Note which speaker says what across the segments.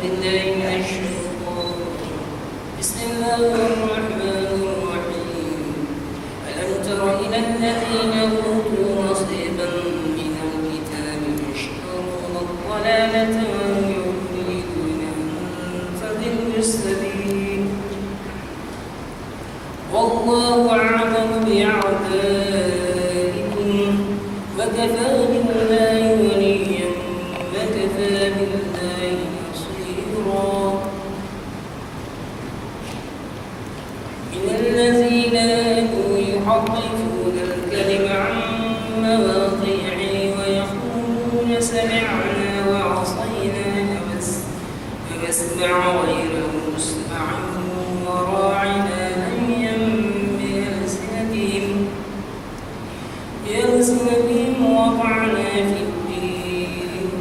Speaker 1: بالله من الشيطان بسم الله الرحمن الرحيم ألم تر إلى الذين أوتوا نصيبا من الكتاب يشترون الضلالة ويريدون أن تضلوا السبيل والله أعلم بأعدائكم وكفى بالله وليا وكفى بالله نصيرا من الذين يحرفون الكلم عن مواضعه ويقولون سمعنا وعصينا واسمع غير مسمع وراعنا ليا بألسنتهم وطعنا في الدين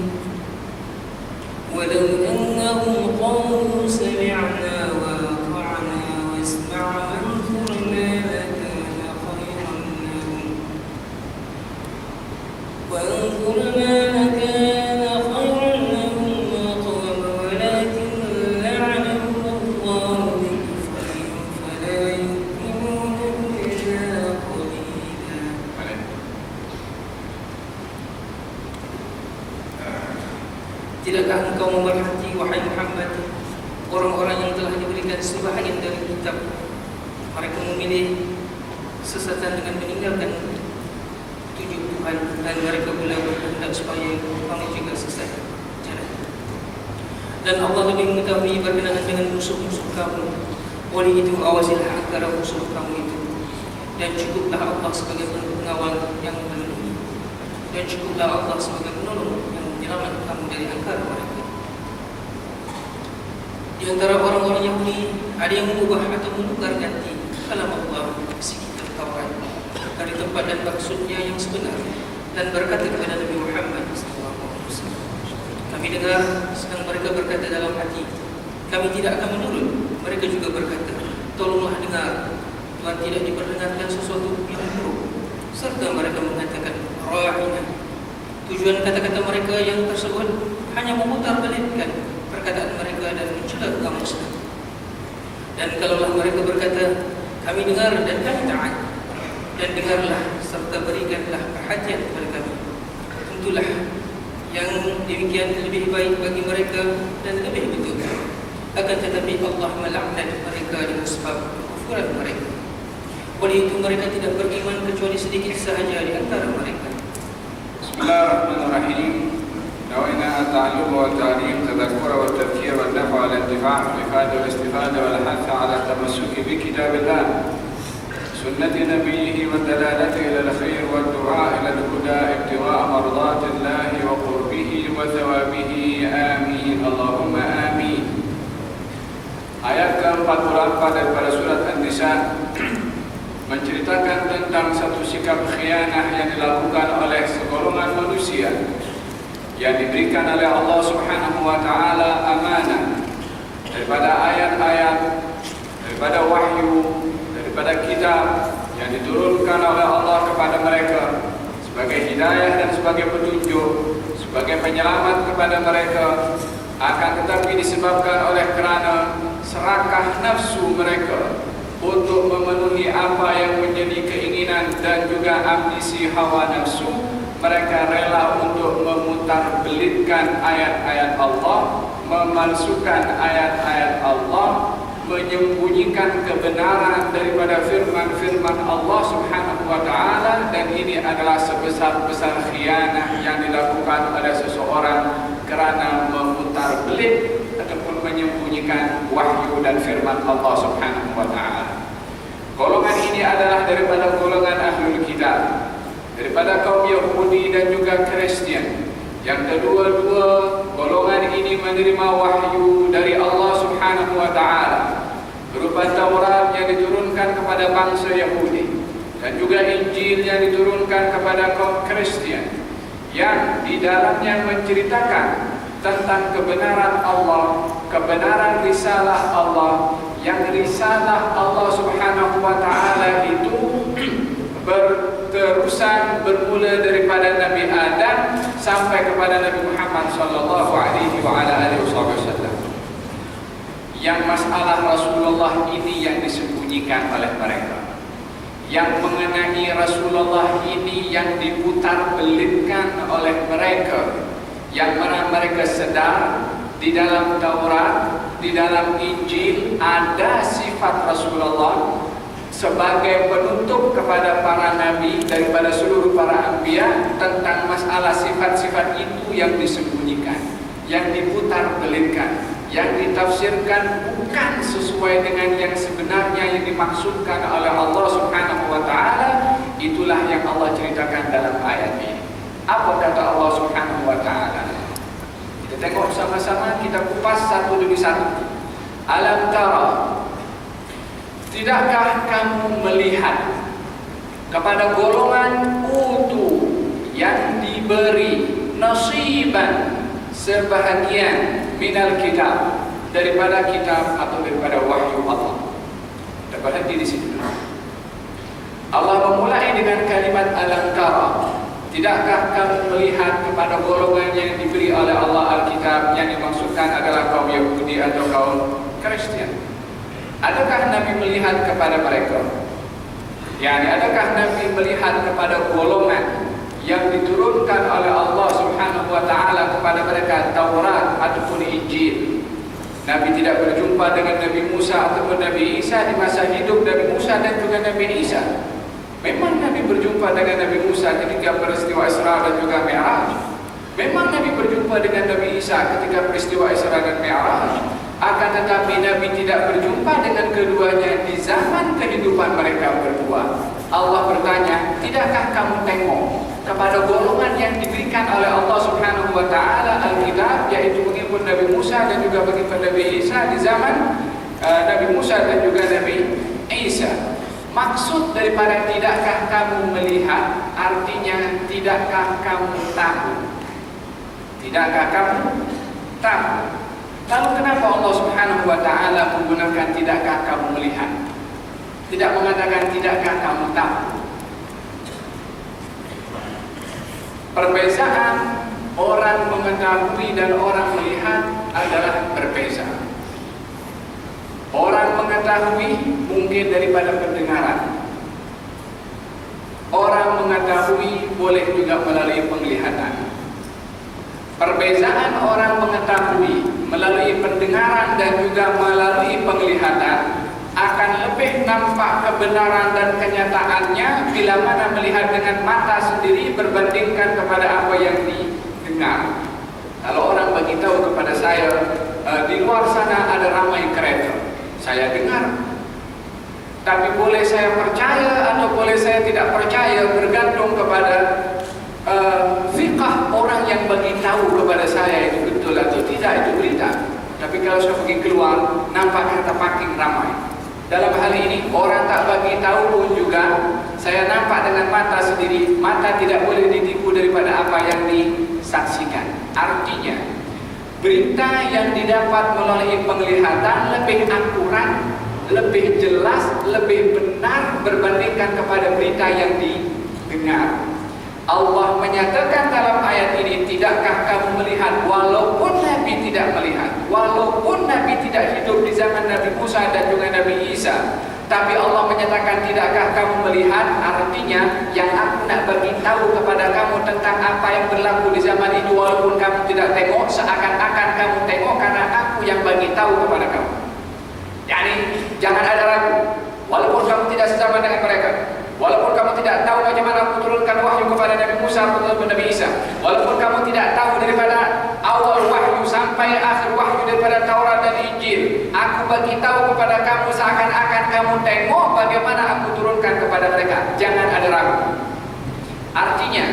Speaker 1: ولو أنهم قالوا سمعنا وأطعنا واسمع وانظرنا لكان خيرا لهم وأقوم ولكن لعنهم الله بكفرهم فلا يؤمنون إلا قليلا. Tidakkah engkau memerhati, wahai Muhammad, orang-orang yang telah diberikan sebahagian dari kitab? Mereka memilih sesatan dengan meninggalkan tujuh Tuhan, dan mereka pula berkehendak supaya kamu juga sesat jalan. Dan Allah lebih mengetahui berkenaan dengan musuh-musuh kamu. Oleh itu awasilah antara musuh kamu itu, dan cukuplah Allah sebagai pengawal yang melindungi, dan cukuplah Allah sebagai penolong yang menyelamatkan kamu dari angkara mereka. Di antara orang-orang Yahudi ada yang mengubah atau menukar ganti kalam Allah, isi kitab Taurat, dari tempat dan maksudnya yang sebenar, dan berkata kepada Nabi Muhammad SAW, kami dengar sedang mereka berkata dalam hati, kami tidak akan menurut. Mereka juga berkata, tolonglah dengar, Tuhan tidak diperdengarkan sesuatu yang buruk. Serta mereka mengatakan ra'ina. Tujuan kata-kata mereka yang tersebut hanya memutar balikkan perkataan mereka dan mencela kamu sendiri. Dan kalaulah mereka berkata, kami dengar dan kami taat, dan dengarlah serta berikanlah perhatian kepada kami, tentulah yang demikian lebih baik bagi mereka dan lebih betul. Akan tetapi Allah melaknat mereka dengan sebab kekufuran mereka. Oleh itu mereka tidak beriman kecuali sedikit sahaja di antara mereka.
Speaker 2: Bismillahirrahmanirrahim. نوينا التعلم والتعليم تذكر والتذكير والنفع والانتفاع والإفادة والاستفادة والحث على التمسك بكتاب الله سنة نبيه والدلالة إلى الخير والدعاء إلى الهدى ابتغاء مرضات الله وقربه وثوابه آمين اللهم آمين. Ayat ke-44 daripada surat An-Nisa menceritakan tentang satu sikap khianah yang dilakukan oleh segolongan manusia yang diberikan oleh Allah Subhanahu wa taala amanah daripada ayat-ayat, daripada wahyu, daripada kitab yang diturunkan oleh Allah kepada mereka sebagai hidayah dan sebagai petunjuk, sebagai penyelamat kepada mereka. Akan tetapi disebabkan oleh kerana serakah nafsu mereka untuk memenuhi apa yang menjadi keinginan dan juga ambisi hawa nafsu, mereka rela untuk memutarbelitkan ayat-ayat Allah, memalsukan ayat-ayat Allah, menyembunyikan kebenaran daripada firman-firman Allah Subhanahu wa taala, dan ini adalah sebesar-besar khianah yang dilakukan oleh seseorang kerana memutarbelit ataupun menyembunyikan wahyu dan firman Allah Subhanahu wa taala. Golongan ini adalah daripada golongan ahlul kitab, daripada kaum Yahudi dan juga Kristian. Yang kedua-dua golongan ini menerima wahyu dari Allah Subhanahu wa taala berupa Taurat yang diturunkan kepada bangsa Yahudi dan juga Injil yang diturunkan kepada kaum Kristian, yang di dalamnya menceritakan tentang kebenaran Allah, kebenaran risalah Allah, yang risalah Allah Subhanahu wa taala itu berterusan bermula daripada Nabi Adam sampai kepada Nabi Muhammad sallallahu alaihi wa ala alihi wasallam. yang masalah Rasulullah ini yang disembunyikan oleh mereka, yang mengenai Rasulullah ini yang diputar belitkan oleh mereka, yang mana mereka sedar di dalam Taurat, di dalam Injil ada sifat Rasulullah sebagai penutup kepada para nabi daripada seluruh para anbiya tentang masalah sifat-sifat itu yang disembunyikan, yang diputar belitkan, yang ditafsirkan bukan sesuai dengan yang sebenarnya yang dimaksudkan oleh Allah Subhanahu wa taala. Itulah yang Allah ceritakan dalam ayat ini. Apa kata Allah Subhanahu wa taala? Kita tengok sama-sama, kita kupas satu demi satu. Alam tara, tidakkah kamu melihat kepada golongan utu yang diberi nasiban sebahagian minal kitab, daripada kitab atau daripada wahyu Allah. Kita berhenti di situ. Allah memulai dengan kalimat alam tara. Tidakkah kamu melihat kepada golongan yang diberi oleh Allah Alkitab, yang dimaksudkan adalah kaum Yahudi atau kaum Kristen? Adakah Nabi melihat kepada mereka? Adakah Nabi melihat kepada golongan yang diturunkan oleh Allah Subhanahu wa taala kepada mereka Taurat ataupun Injil? Nabi tidak berjumpa dengan Nabi Musa ataupun Nabi Isa di masa hidup Nabi Musa dan juga Nabi Isa. Memang Nabi berjumpa dengan Nabi Musa ketika peristiwa Isra dan juga Mi'raj. Memang Nabi berjumpa dengan Nabi Isa ketika peristiwa Isra dan Mi'raj. Akan tetapi Nabi tidak berjumpa dengan keduanya di zaman kehidupan mereka berdua. Allah bertanya, tidakkah kamu tengok kepada golongan yang diberikan oleh Allah Subhanahu wa taala Alkitab, yaitu mengikut Nabi Musa dan juga mengikut Nabi Isa di zaman Nabi Musa dan juga Nabi Isa. Maksud daripada tidakkah kamu melihat, artinya tidakkah kamu tahu? Tidakkah kamu tahu? Lalu kenapa Allah Subhanahu wa taala menggunakan tidakkah kamu melihat? Tidak mengatakan tidakkah kamu tahu? Perbezaan orang mengetahui dan orang melihat adalah berbeza. Orang mengetahui mungkin daripada pendengaran. Orang mengetahui boleh juga melalui penglihatan. Perbezaan orang mengetahui melalui pendengaran dan juga melalui penglihatan akan lebih nampak kebenaran dan kenyataannya bila mana melihat dengan mata sendiri berbandingkan kepada apa yang didengar. Kalau orang beritahu kepada saya, di luar sana ada ramai kereta, saya dengar. Tapi boleh saya percaya atau boleh saya tidak percaya bergantung kepada fiqah orang yang bagi tahu kepada saya itu betul atau tidak, itu berita. Tapi kalau saya pergi keluar, nampak kereta parking ramai. Dalam hal ini orang tak bagi tahu pun juga saya nampak dengan mata sendiri. Mata tidak boleh ditipu daripada apa yang disaksikan. Artinya berita yang didapat melalui penglihatan lebih akurat, lebih jelas, lebih benar berbandingkan kepada berita yang didengar. Allah menyatakan dalam ayat ini, tidakkah kamu melihat, walaupun Nabi tidak melihat, walaupun Nabi tidak hidup di zaman Nabi Musa dan juga Nabi Isa, tapi Allah menyatakan tidakkah kamu melihat, artinya yang aku nak bagi tahu kepada kamu tentang apa yang berlaku di zaman itu, walaupun kamu tidak tengok, seakan-akan kamu tengok karena aku yang bagi tahu kepada kamu. Yani jangan ada ragu, walaupun kamu tidak sezaman dengan mereka, walaupun kamu tidak tahu bagaimana aku turunkan wahyu kepada Nabi Musa atau Nabi Isa, walaupun kamu tidak tahu daripada awal wahyu sampai akhir wahyu daripada Taurat dan Injil, aku bagi tahu kepada kamu seakan-akan kamu tengok bagaimana aku turunkan kepada mereka. Jangan ada ragu. Artinya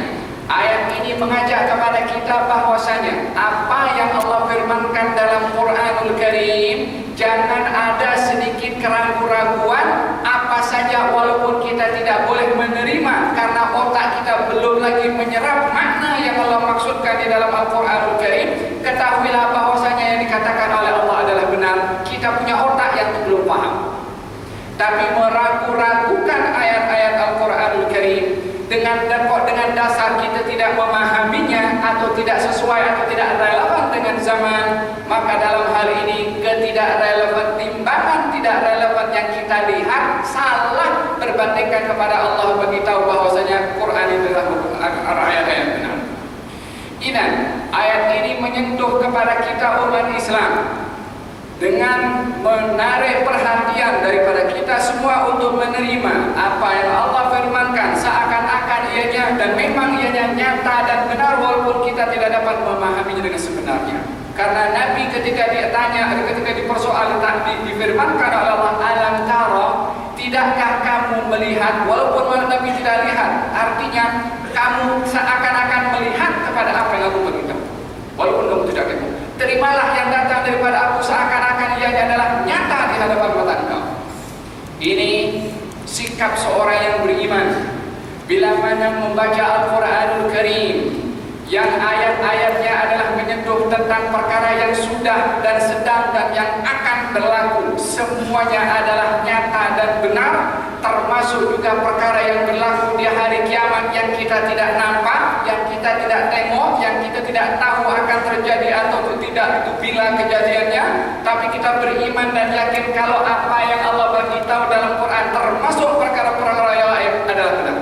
Speaker 2: ayat ini mengajak kepada kita bahwasanya apa yang Allah firmankan dalam Quranul Karim, jangan ada sedikit keraguan-raguan apa saja, walaupun kita tidak boleh menerima karena otak kita belum lagi menyerap makna yang Allah maksudkan di dalam Al-Quranul Karim. Ketahuilah bahwasanya yang dikatakan oleh Allah adalah benar. Kita punya otak yang belum paham, tapi meragu-ragukan ayat-ayat Al-Quranul Karim dengan dasar kita tidak memahaminya atau tidak sesuai atau tidak relevan dengan zaman, maka dalam hal ini timbangan tidak relevan yang kita lihat salah berbandingkan kepada Allah beritahu bahwasanya Quran itu adalah ayat-ayat benar. Ingat, ayat ini menyentuh kepada kita umat Islam dengan menarik perhatian daripada kita semua untuk menerima apa yang Allah firmankan seakan-akan ianya dan memang ianya nyata dan benar walaupun kita tidak dapat memahaminya dengan sebenarnya. Karena Nabi ketika dipersoalkan difirmankan oleh Allah, alam tara, tidakkah kamu melihat, walaupun Nabi tidak lihat, artinya kamu seakan-akan melihat kepada apa yang aku beritahu walaupun kamu tidak lihat. Terimalah yang datang daripada aku seakan-akan ia adalah nyata di hadapan mata engkau. Ini sikap seorang yang beriman bila mana membaca Al-Quranul Karim yang ayat-ayatnya adalah menyentuh tentang perkara yang sudah dan sedang dan yang akan berlaku. Semuanya adalah nyata dan benar, termasuk juga perkara yang berlaku di hari kiamat yang kita tidak nampak, yang kita tidak tengok, yang kita tidak tahu akan terjadi atau tidak itu bila kejadiannya, tapi kita beriman dan yakin kalau apa yang Allah beritahu dalam Quran termasuk perkara-perkara yang adalah benar.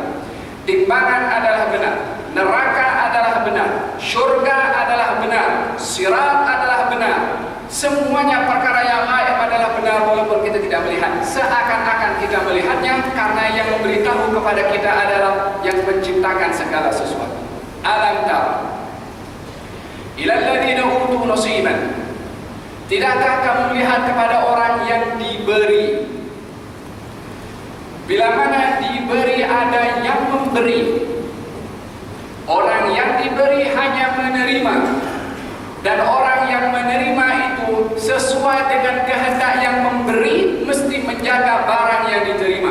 Speaker 2: Timbangan adalah benar, neraka adalah benar, syurga adalah benar, sirat adalah benar. Semuanya perkara yang gaib adalah benar walaupun kita tidak melihat. Seakan-akan kita melihatnya karena yang memberitahu kepada kita adalah yang menciptakan segala sesuatu. Alam tara ilal ladzina utu nasiban. Tidakkah kamu melihat kepada orang yang diberi? Bila mana diberi ada yang memberi. Orang yang diberi hanya menerima, dan orang yang menerima itu sesuai dengan kehendak yang memberi mesti menjaga barang yang diterima.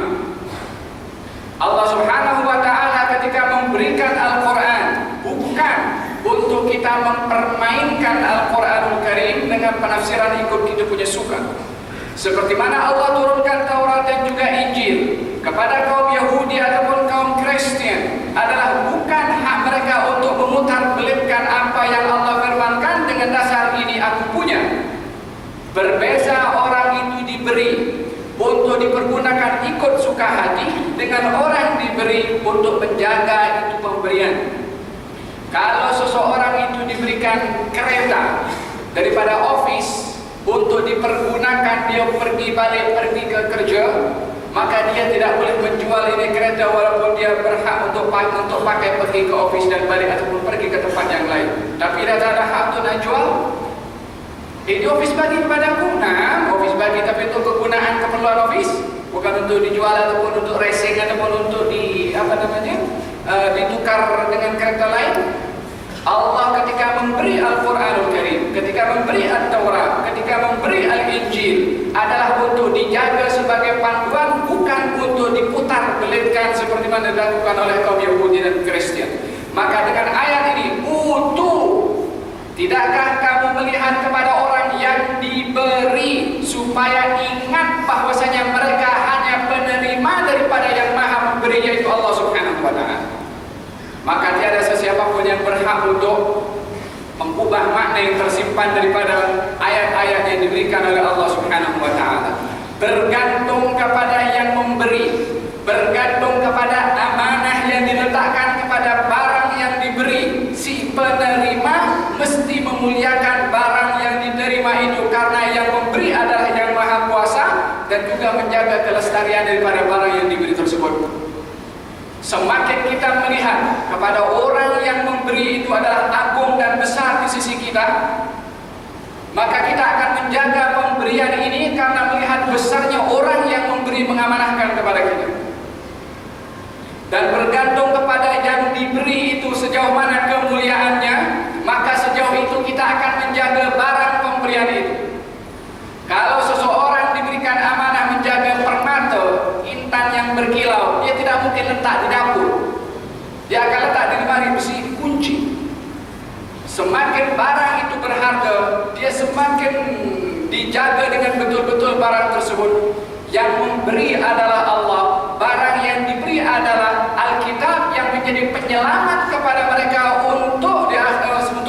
Speaker 2: Allah Subhanahu wa taala ketika memberikan Al-Quran bukan untuk kita mempermainkan Al-Quranul Karim dengan penafsiran ikut kita punya suka. Seperti mana Allah turunkan Taurat dan juga Injil kepada kaum Yahudi ataupun kaum Kristen adalah bukan hak mereka untuk memutar-belitkan apa yang Allah firmankan dengan dasar ini aku punya. Berbeza orang itu diberi untuk dipergunakan ikut suka hati dengan orang diberi untuk menjaga itu pemberian. Kalau seseorang itu diberikan kereta daripada office untuk dipergunakan dia pergi ke kerja, maka dia tidak boleh menjual ini kereta walaupun dia berhak untuk pakai pergi ke office dan balik ataupun pergi ke tempat yang lain. Tapi dia tak ada hak untuk nak jual. Ini office bagi kepada aku, nah office bagi tapi untuk kegunaan keperluan office, bukan untuk dijual ataupun untuk racing ataupun untuk ditukar dengan kereta lain. Allah ketika memberi Al-Quranul Karim, ketika memberi At-Taurat, ketika memberi Al-Injil adalah untuk dijaga sebagai panduan, bukan untuk diputar-belitkan seperti mana dilakukan oleh kaum Yahudi dan Kristen. Maka dengan ayat ini, tidakkah kamu melihat kepada orang yang diberi supaya ingat bahwasanya mereka hanya penerima daripada yang Maha Memberi, yaitu Allah Subhanahu wa taala. Maka tiada sesiapa pun yang berhak untuk mengubah makna yang tersimpan daripada ayat-ayat yang diberikan oleh Allah Subhanahu wa taala. Bergantung kepada yang memberi, bergantung kepada amanah yang diletakkan kepada barang yang diberi. Si penerima mesti memuliakan barang yang diterima itu karena yang memberi adalah yang Maha Kuasa dan juga menjaga kelestarian daripada barang yang diberi tersebut. Semakin kita melihat kepada orang yang memberi itu adalah agung dan besar di sisi kita, maka kita akan menjaga pemberian ini karena melihat besarnya orang yang memberi mengamanahkan kepada kita. Dan bergantung kepada yang diberi itu sejauh mana kemuliaannya, maka sejauh itu kita akan menjaga barang pemberian itu. Kalau seseorang diberikan amanah menjaga permata intan yang berkilau, dia tidak mungkin letak di dapur. Dia akan letak di lemari besi kunci. Semakin barang itu berharga, dia semakin dijaga dengan betul-betul barang tersebut. Yang memberi adalah Allah, barang yang diberi adalah Alkitab yang menjadi penyelamat kepada mereka untuk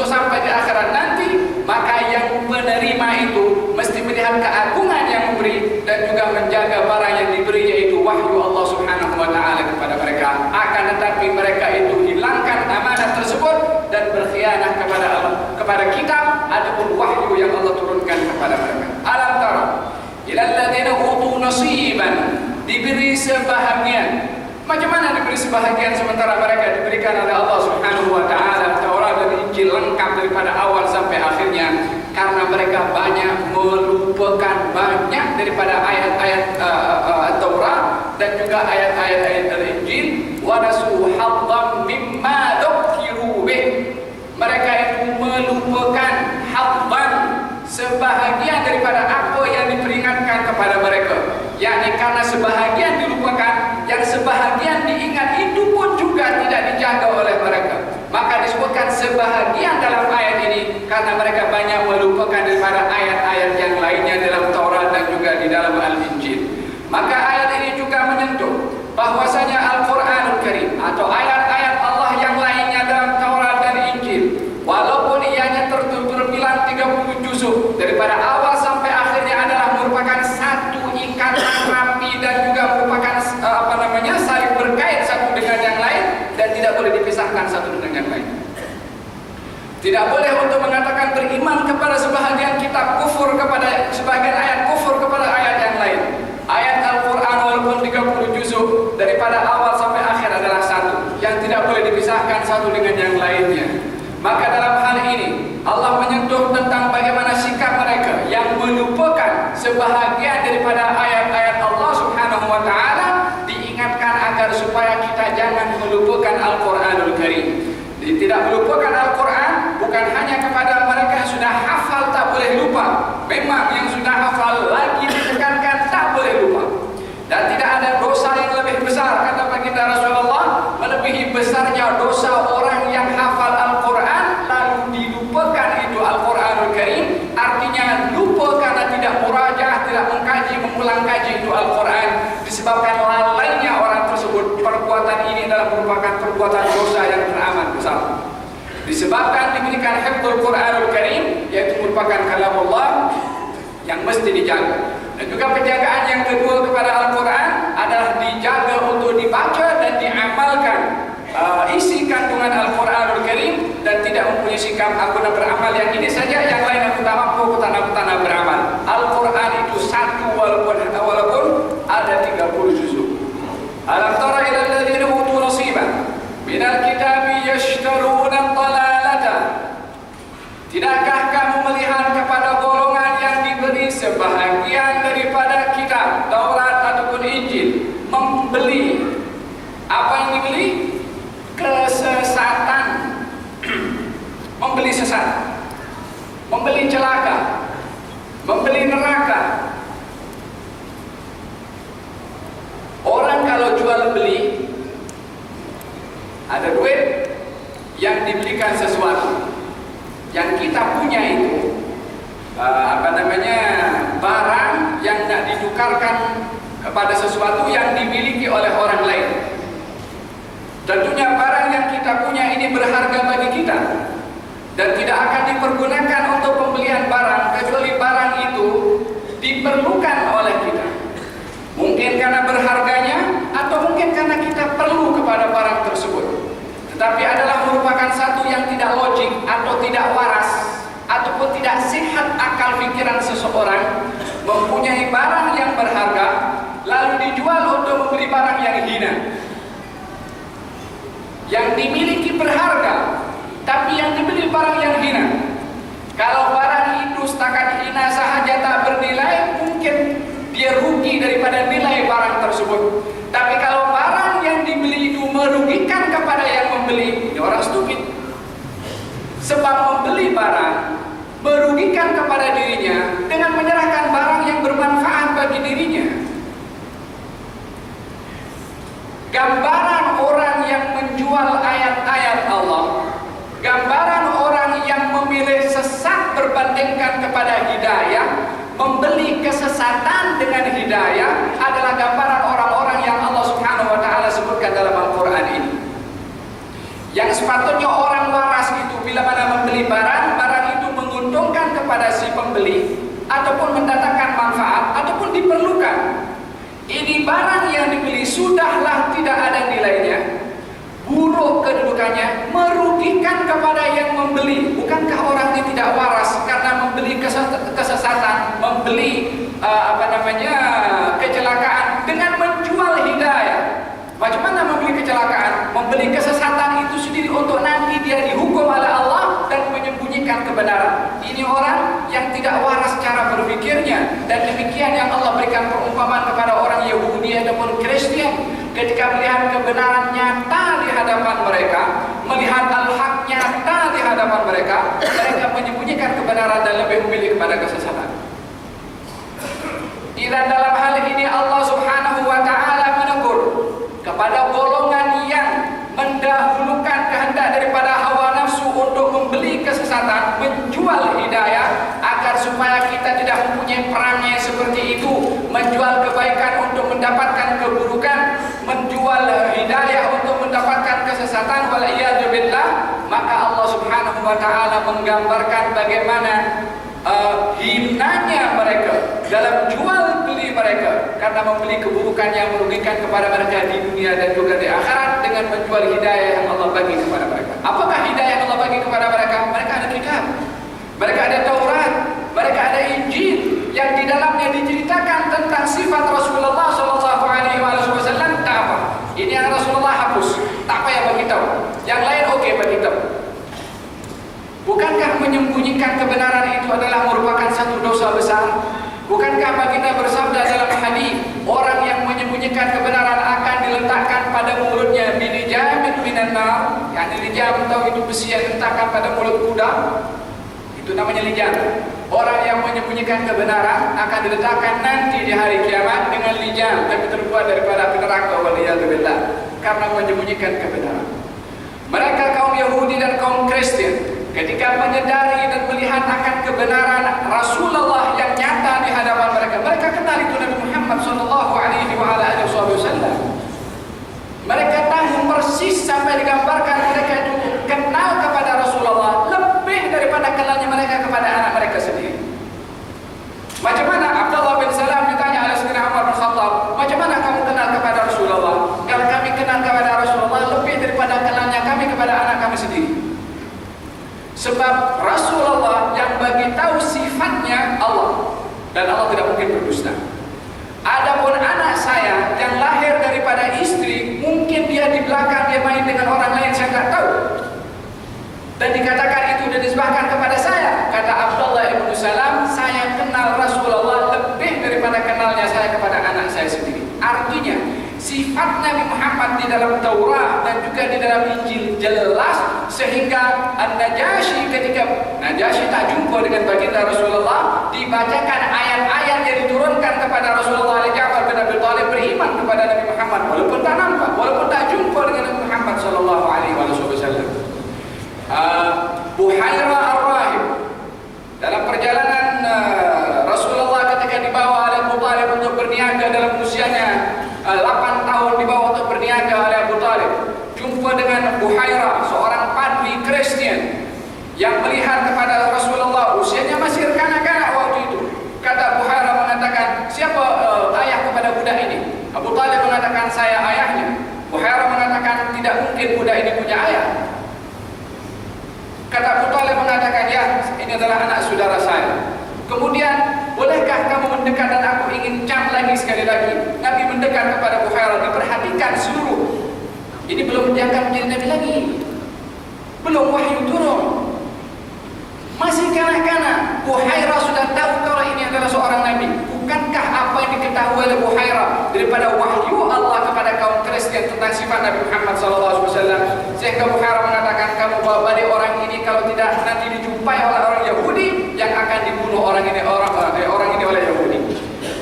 Speaker 2: sampai di akhirat nanti, maka yang menerima itu mesti melihat keagungan yang memberi dan juga menjaga barang yang diberi, yaitu wahyu Allah Subhanahu wa taala kepada mereka. Akan tetapi mereka itu hilangkan amanah tersebut dan berkhianat kepada Allah, kepada kitab ataupun wahyu yang Allah turunkan kepada mereka. Alam tara ilal ladzina utu nasiban, diberi sebahagian. Macam mana diberi sebahagian sementara mereka diberikan oleh Allah Subhanahu wa taala Taurat dan Injil lengkap daripada awal sampai akhirnya? Karena mereka banyak melupakan banyak daripada ayat-ayat Taurat dan juga ayat-ayat Injil. Wa nasu haddam mimma dzukiru bih. Mereka itu melupakan haddan, sebahagian daripada apa yang diperingatkan kepada mereka. Yakni karena sebahagian dilupakan, yang sebahagian diingat itu pun juga tidak dijaga oleh mereka. Maka disebutkan sebahagian dalam ayat ini karena mereka banyak melupakan daripada ayat-ayat yang lainnya dalam Taurat dan juga di dalam Al-Injil. Maka ayat ini juga menyentuh bahwasanya Al-Quranul Karim atau ayat-ayat Allah yang lainnya dalam Taurat dan Injil, walaupun ianya terbilang 30 juzuk daripada awal sampai akhirnya adalah merupakan satu ikatan rapi dan juga merupakan saling berkait satu dengan yang lain dan tidak boleh dipisahkan satu dengan yang lain. Tidak boleh untuk mengatakan beriman kepada sebahagian kitab, kufur kepada sebahagian ayat, kufur kepada ayat yang lain. Ayat Al-Quran walaupun 30 juzuk daripada awal sampai akhir adalah satu yang tidak boleh dipisahkan satu dengan yang lainnya. Maka dalam hal ini Allah menyentuh tentang bagaimana sikap mereka yang melupakan sebahagian daripada ayat-ayat Allah Subhanahu wa taala, diingatkan agar supaya kita jangan melupakan Al-Quranul Karim. Tidak melupakan Al-Quran bukan hanya kepada mereka yang sudah hafal tak boleh lupa. Memang yang sudah hafal lagi ditekankan tak boleh lupa. Dan tidak ada dosa yang lebih besar, kata baginda Rasulullah, melebihi besarnya dosa orang yang hafal Al-Quran lalu dilupakan itu Al-Quranul Karim. Artinya lupa karena tidak murajaah, tidak mengkaji, mengulang kaji itu Al-Quran, disebabkan lalainya orang tersebut. Perbuatan ini adalah merupakan perbuatan dosa yang teramat besar. Disebabkan diberikan hifdzul Quranul Karim, yaitu merupakan kalamullah yang mesti dijaga. Dan juga penjagaan yang kedua kepada Al-Quran adalah dijaga untuk dibaca dan diamalkan isi kandungan Al-Quranul Karim, dan tidak mempunyai sikap aku nak beramal yang ini saja, yang lain aku tak mampu, aku tak nak beramal. Al-Quran itu satu walaupun ada 30 juzuk. Alam tara ilal ladzina utu nasiban minal kitabi yashtaruna dhalalata. Tidakkah kamu melihat kepada golongan yang diberi sebahagian daripada kitab Taurat ataupun Injil membeli apa yang dibeli? Kesesatan. Membeli sesat, membeli celaka, membeli neraka. Orang kalau jual beli, ada duit yang dibelikan sesuatu. Yang kita punya itu barang yang tidak ditukarkan kepada sesuatu yang dimiliki oleh orang lain. Tentunya barang yang kita punya ini berharga bagi kita dan tidak akan dipergunakan untuk pembelian barang kecuali barang itu diperlukan oleh kita. Mungkin karena berharganya atau mungkin karena kita perlu kepada barang tersebut. Tetapi adalah merupakan satu yang tidak logik atau tidak waras ataupun tidak sehat akal pikiran seseorang mempunyai barang yang berharga lalu dijual untuk membeli barang yang hina. Yang dimiliki berharga tapi yang dibeli barang yang hina. Kalau barang itu setakat hina sahaja tak bernilai, mungkin dia rugi daripada nilai barang tersebut. Tapi kalau barang yang dibeli itu merugikan kepada yang membeli, ini orang stupid. Sebab membeli barang merugikan kepada dirinya dengan menyerahkan barang yang bermanfaat bagi dirinya. Gambaran orang yang menjual ayat-ayat Allah, gambaran orang yang memilih sesat berbandingkan kepada hidayah, membeli kesesatan dengan hidayah adalah gambaran orang-orang yang Allah Subhanahu wa taala sebutkan dalam Al-Quran ini. Yang sepatutnya orang waras itu bila mana membeli barang, barang itu menguntungkan kepada si pembeli ataupun mendatangkan manfaat ataupun diperlukan. Ini barang yang dibeli sudahlah tidak ada nilainya, buruk kedudukannya, merugikan kepada yang membeli. Bukankah orang ini tidak waras karena membeli kesesatan, membeli kecelakaan dengan menjual hidayah? Macam mana membeli kecelakaan, membeli kesesatan itu sendiri untuk nanti dia dihukum oleh Allah dan menyembunyikan kebenaran. Ini orang yang tidak waras cara berpikirnya, dan demikian yang Allah berikan perumpamaan kepada orang Yahudi ataupun Kristen ketika melihat kebenaran nyata di hadapan mereka, melihat al-haq nyata di hadapan mereka, mereka menyembunyikan kebenaran dan lebih memilih kepada kesesatan. Dan dalam hal ini Allah Subhanahu wa ta'ala menegur kepada golongan yang mendahulukan kehendak daripada hawa nafsu untuk membeli kesesatan, menjual hidayah, agar supaya kita tidak mempunyai perangai seperti itu, menjual kebaikan untuk mendapatkan keburukan, menjual hidayah untuk mendapatkan kesesatan, waliyadzubillah. Maka Allah Subhanahu wa ta'ala menggambarkan bagaimana hinanya mereka dalam jual beli mereka karena membeli keburukan yang merugikan kepada mereka di dunia dan juga di akhirat dengan menjual hidayah yang Allah bagi kepada mereka. Apakah hidayah yang Allah bagi kepada mereka? Mereka ada kitab, mereka ada Taurat, mereka ada Injil yang di dalamnya diceritakan tentang sifat Rasulullah Shallallahu Alaihi Wasallam. Tak apa, ini yang Rasulullah hapus, tak payah bagi tahu. Yang lain oke bagi tahu. Bukankah menyembunyikan kebenaran itu adalah merupakan satu dosa besar? Bukankah baginda bersabda dalam hadis, orang yang menyembunyikan kebenaran akan diletakkan pada mulutnya bilijamin minan nar, yakni lijam tahu itu besi yang diletakkan pada mulut kuda, itu namanya lijam. Orang yang menyembunyikan kebenaran akan diletakkan nanti di hari kiamat dengan lijam, tapi terbuat daripada api neraka, waliyadzubillah, karena menyembunyikan kebenaran. Mereka kaum Yahudi dan kaum Kristen ketika menyadari dan melihat akan kebenaran Rasulullah yang nyata di hadapan mereka, mereka kenal itu Nabi Muhammad Sallallahu Alaihi Wasallam. Mereka tahu persis sampai digambarkan mereka itu kenal kepada Rasulullah lebih daripada kenalnya mereka kepada anak mereka sendiri. Macam mana Abdullah bin Salam ditanya oleh Sayyidina Umar bin Khattab, macam mana kamu kenal kepada Rasulullah? Kalau kami kenal kepada Rasulullah lebih daripada kenalnya kami kepada anak kami sendiri. Sebab Rasulullah yang bagi tahu sifatnya Allah, dan Allah tidak mungkin berdusta. Adapun anak saya yang lahir daripada istri, mungkin dia di belakang dia main dengan orang lain, saya tak tahu. Dan dikatakan itu dinisbahkan kepada saya. Kata Abdullah ibn Salam, saya kenal Rasulullah lebih daripada kenalnya saya kepada anak saya sendiri. Artinya sifat Nabi Muhammad di dalam Taurat dan juga di dalam Injil jelas, sehingga An-Najasyi ketika Najasyi tak jumpa dengan baginda Rasulullah, dibacakan ayat-ayat yang diturunkan kepada Rasulullah oleh Ja'far bin Abi Thalib, beriman kepada Nabi Muhammad walaupun tak nampak, walaupun tak jumpa dengan Nabi Muhammad Sallallahu Alaihi Wasallam. Buhairah Ar-Rahib dalam perjalanan Rasulullah ketika dibawa oleh Abu Talib untuk berniaga dalam usianya 8 tahun dibawa untuk berniaga oleh Abu Talib, jumpa dengan Buhairah, seorang padri Kristen yang melihat kepada Rasulullah, usianya masih kanak-kanak waktu itu. Kata Buhairah mengatakan, siapa ayah kepada budak ini? Abu Talib mengatakan, saya ayahnya. Buhairah mengatakan, tidak mungkin budak ini punya ayah. Kata Abu Talib mengatakan, ya, ini adalah anak saudara saya. Kemudian, bolehkah kamu mendekat dan aku ingin cam lagi sekali lagi? Nabi mendekat kepada Buhairah, diperhatikan seluruh. Ini belum diangkat menjadi Nabi lagi, belum wahyu turun, masih kanak-kanak. Buhairah sudah tahu kalau ini adalah seorang Nabi. Bukankah apa yang diketahui oleh Buhairah daripada wahyu Allah kepada kaum Kristen tentang sifat Nabi Muhammad SAW, sehingga Buhairah mengatakan, kamu bawa balik orang ini, kalau tidak nanti dijumpai oleh orang Yahudi yang akan dibunuh orang ini oleh Yahudi.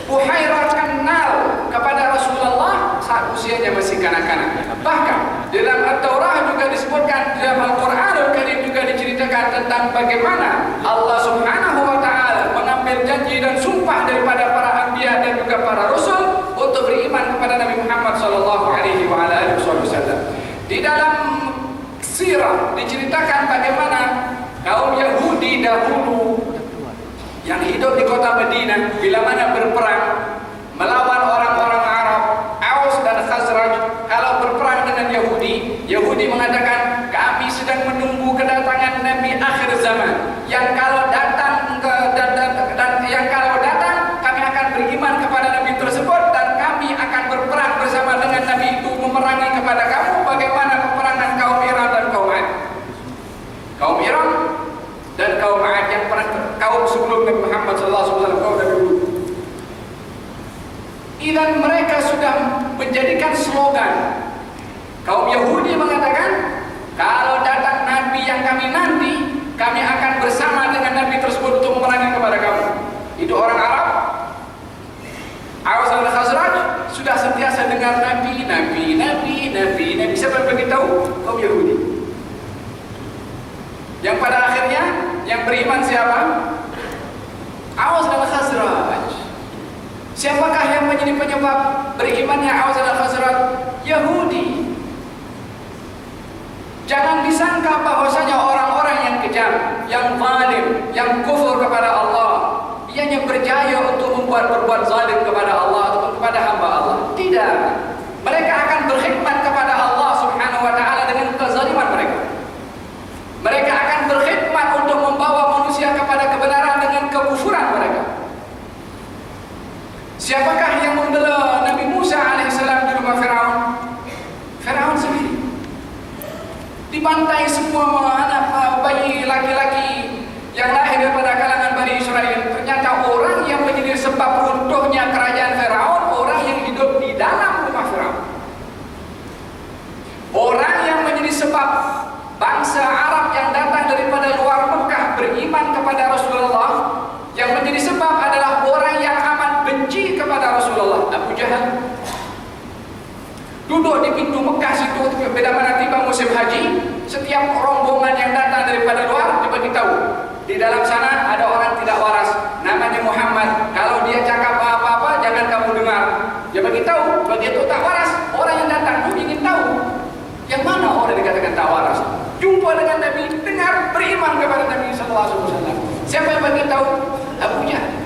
Speaker 2: Buhairah kenal kepada Rasulullah saat usianya masih kanak-kanak. Bahkan dalam At-Taurah juga disebutkan, dalam Al-Quranul Karim juga diceritakan tentang bagaimana Allah Subhanahu wa ta'ala mengambil janji dan sumpah daripada para anbiya dan juga para rasul untuk beriman kepada Nabi Muhammad sallallahu alaihi wasallam. Di dalam sirah diceritakan bagaimana kaum Yahudi dahulu yang hidup di kota Madinah bila mana berperang melawan orang-orang Arab, Aus dan Khazraj. Kalau berperang dengan Yahudi, Yahudi mengatakan kami sedang menunggu kedatangan Nabi akhir zaman yang kalau datang yang kalau datang kami akan beriman kepada Nabi tersebut dan kami akan berperang bersama dengan Nabi itu memerangi kepada kamu bagaimana peperangan kaum Iran dan kaum Ad. Kaum Iran dan kaum Ad yang pernah kaum sebelum Nabi Muhammad SAW, kaum Nabi Hud. Dan mereka sudah menjadikan slogan. Kaum Yahudi mengatakan kalau datang Nabi yang kami nanti, kami akan bersama dengan Nabi tersebut untuk memerangi kepada kamu. Itu orang Arab, Aus dan Khazraj sudah sentiasa dengar Nabi. Siapa yang beritahu? Kaum Yahudi. Yang pada akhirnya yang beriman siapa? Aus dan Khazraj. Siapakah yang menjadi penyebab berimannya Aus dan Khazraj? Yahudi. Jangan disangka bahwasanya orang-orang yang kejam, yang zalim, yang kufur kepada Allah, ianya berjaya untuk berbuat zalim kepada Allah atau kepada hamba Allah. Tidak. Mereka akan berkhidmat kepada Allah Subhanahu wa taala dengan kezaliman mereka. Mereka akan berkhidmat untuk membawa manusia kepada kebenaran dengan kekufuran mereka. Siapakah yang membela Nabi Musa alaihissalam di rumah Firaun? Firaun sendiri. Dibantai semua anak bayi laki-laki yang lahir daripada kalangan Bani Israel. Ternyata orang yang menjadi sebab runtuhnya kerajaan Firaun, orang yang hidup di dalam rumah Firaun. Orang yang menjadi sebab bangsa Arab yang datang daripada luar Mekah beriman kepada Rasulullah, yang menjadi sebab adalah orang yang amat benci kepada Rasulullah, Abu Jahal. Duduk di pintu Mekah situ, bila mana tiba musim haji, setiap rombongan yang datang daripada luar diberitahu, di dalam sana ada orang tidak waras, namanya Muhammad. Kalau dia cakap apa-apa jangan kamu dengar. Dia beritahu, begitu tak waras, orang yang datang ingin tahu yang mana orang dikatakan tak waras. Jumpa dengan Nabi, dengar, beriman kepada Nabi SAW. Siapa yang beritahu? Abu Jahal.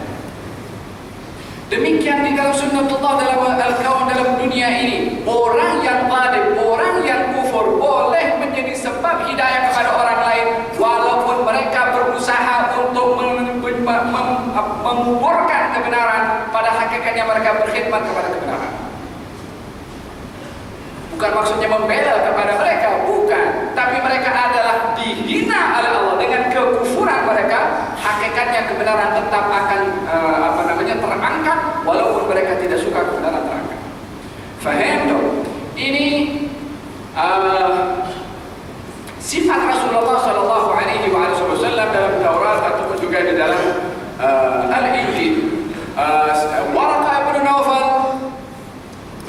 Speaker 2: Demikian di dalam sunnatullah dalam al-kaun dalam dunia ini, orang yang zalim, orang yang kufur boleh menjadi sebab hidayah kepada orang lain walaupun mereka berusaha untuk menguburkan kebenaran, pada hakikatnya mereka berkhidmat kepada kebenaran. Bukan maksudnya membela kepada mereka, bukan, tapi mereka adalah dihina oleh Allah dengan kekufuran mereka. Hakikatnya kebenaran tetap akan terangkat walaupun mereka tidak suka kebenaran terangkat. Faham tu? Ini sifat Rasulullah sallallahu alaihi wasallam dalam Taurat ataupun juga di dalam Al-Injil. Waraqah bin Nawfal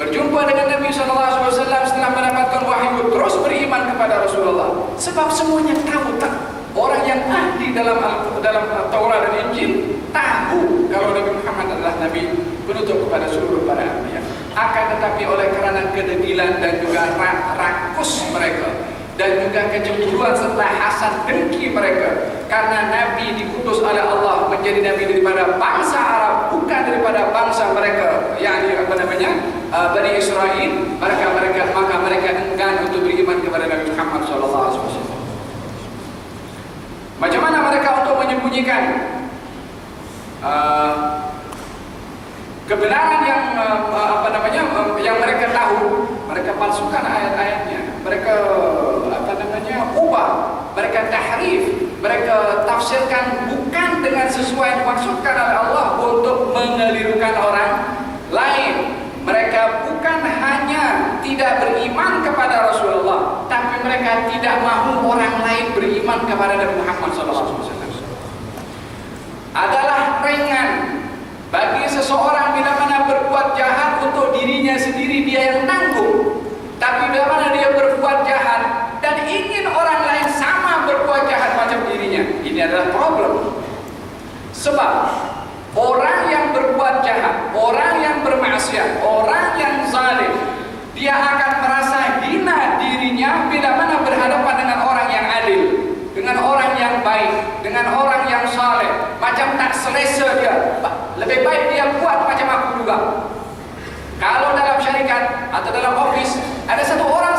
Speaker 2: berjumpa dengan Nabi SAW setelah mendapatkan wahyu, terus beriman kepada Rasulullah. Sebab semuanya tahu, orang yang ahli dalam Taurat dan Injil tahu kalau Nabi Muhammad adalah Nabi penutup kepada seluruh para anbiya. Akan tetapi oleh kerana kedegilan dan juga rakus mereka dan juga kecemburuan serta hasad dengki mereka, karena Nabi diutus oleh Allah menjadi Nabi daripada bangsa Arab, bukan daripada bangsa mereka, yakni Bani Israel, maka mereka enggan untuk beriman kepada Nabi Muhammad SAW. Macam mana mereka untuk menyembunyikan kebenaran yang mereka tahu? Mereka palsukan ayat-ayatnya, mereka ubah, mereka tahrif, mereka tafsirkan bukan dengan sesuai yang dimaksudkan oleh Allah untuk mengelirukan orang lain. Mereka bukan hanya tidak beriman kepada Rasulullah, tapi mereka tidak mahu orang lain beriman kepada Nabi Muhammad SAW. Adalah ringan bagi seseorang bila mana berbuat jahat untuk dirinya sendiri, dia yang tanggung. Tapi bila mana dia berbuat jahat dan ingin orang lain sama berbuat jahat macam dirinya, ini adalah problem. Sebab orang yang berbuat jahat, orang yang bermaksiat, orang yang zalim, dia akan merasa hina dirinya bila mana berhadapan dengan macam tak selesa dia, lebih baik dia buat macam aku juga. Kalau dalam syarikat atau dalam office ada satu orang